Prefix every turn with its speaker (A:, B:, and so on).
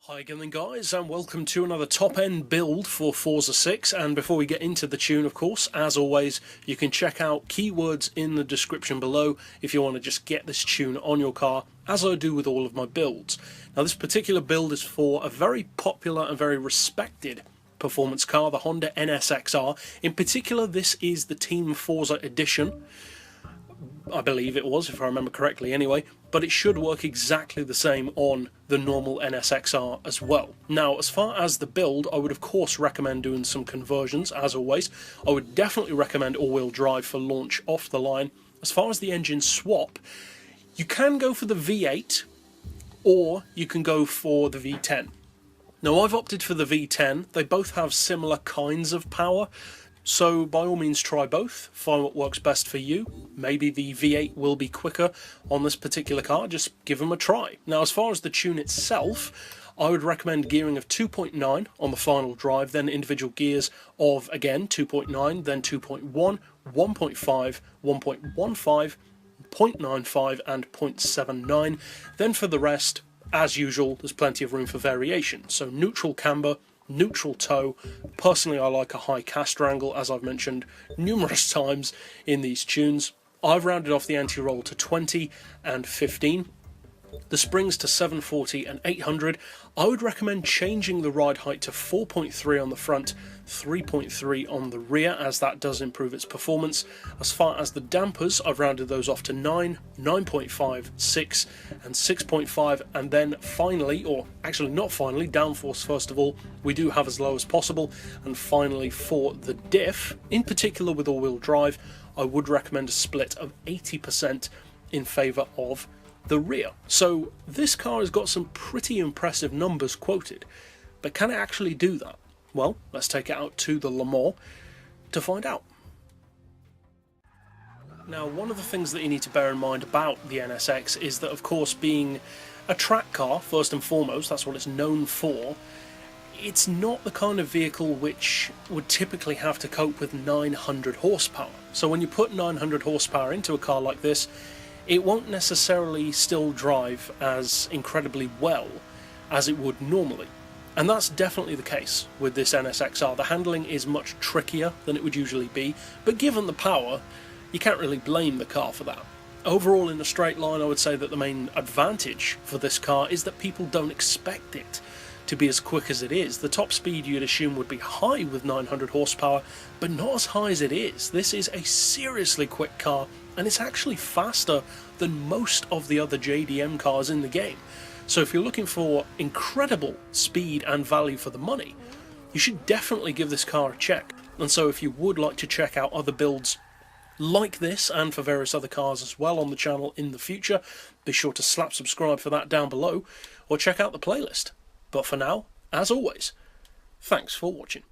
A: Hi again guys, and welcome to another top-end build for Forza 6, and before we get into the tune, of course, as always, you can check out keywords in the description below if you want to just get this tune on your car, as I do with all of my builds. Now this particular build is for a very popular and very respected performance car, the Honda NSX-R. In particular, this is the Team Forza edition. I believe it was, if I remember correctly anyway, but it should work exactly the same on the normal NSX-R as well. Now, as far as the build, I would of course recommend doing some conversions, as always. I would definitely recommend all-wheel drive for launch off the line. As far as the engine swap, you can go for the V8, or you can go for the V10. Now, I've opted for the V10. They both have similar kinds of power, so by all means try both, find what works best for you. Maybe the V8 will be quicker on this particular car, just give them a try. Now as far as the tune itself, I would recommend gearing of 2.9 on the final drive, then individual gears of, again, 2.9, then 2.1, 1.5, 1.15, 0.95 and 0.79. Then for the rest, as usual, there's plenty of room for variation. So neutral camber, neutral toe. Personally, I like a high caster angle, as I've mentioned numerous times in these tunes. I've rounded off the anti-roll to 20 and 15. The springs to 740 and 800. I would recommend changing the ride height to 4.3 on the front, 3.3 on the rear, as that does improve its performance. As far as the dampers, I've rounded those off to 9, 9.5, 6 and 6.5, and then finally, or actually not finally, downforce first of all, we do have as low as possible. And finally, for the diff, in particular with all-wheel drive, I would recommend a split of 80% in favour of the rear. So this car has got some pretty impressive numbers quoted, but can it actually do that? Well, let's take it out to the Le Mans to find out. Now, one of the things that you need to bear in mind about the NSX is that, of course, being a track car, first and foremost, that's what it's known for, it's not the kind of vehicle which would typically have to cope with 900 horsepower. So when you put 900 horsepower into a car like this, it won't necessarily still drive as incredibly well as it would normally. And that's definitely the case with this NSX-R. The handling is much trickier than it would usually be, but given the power, you can't really blame the car for that. Overall, in a straight line, I would say that the main advantage for this car is that people don't expect it to be as quick as it is. The top speed you'd assume would be high with 900 horsepower, but not as high as it is. This is a seriously quick car, and it's actually faster than most of the other JDM cars in the game. So if you're looking for incredible speed and value for the money, you should definitely give this car a check. And so if you would like to check out other builds like this, and for various other cars as well on the channel in the future, be sure to slap subscribe for that down below, or check out the playlist. But for now, as always, thanks for watching.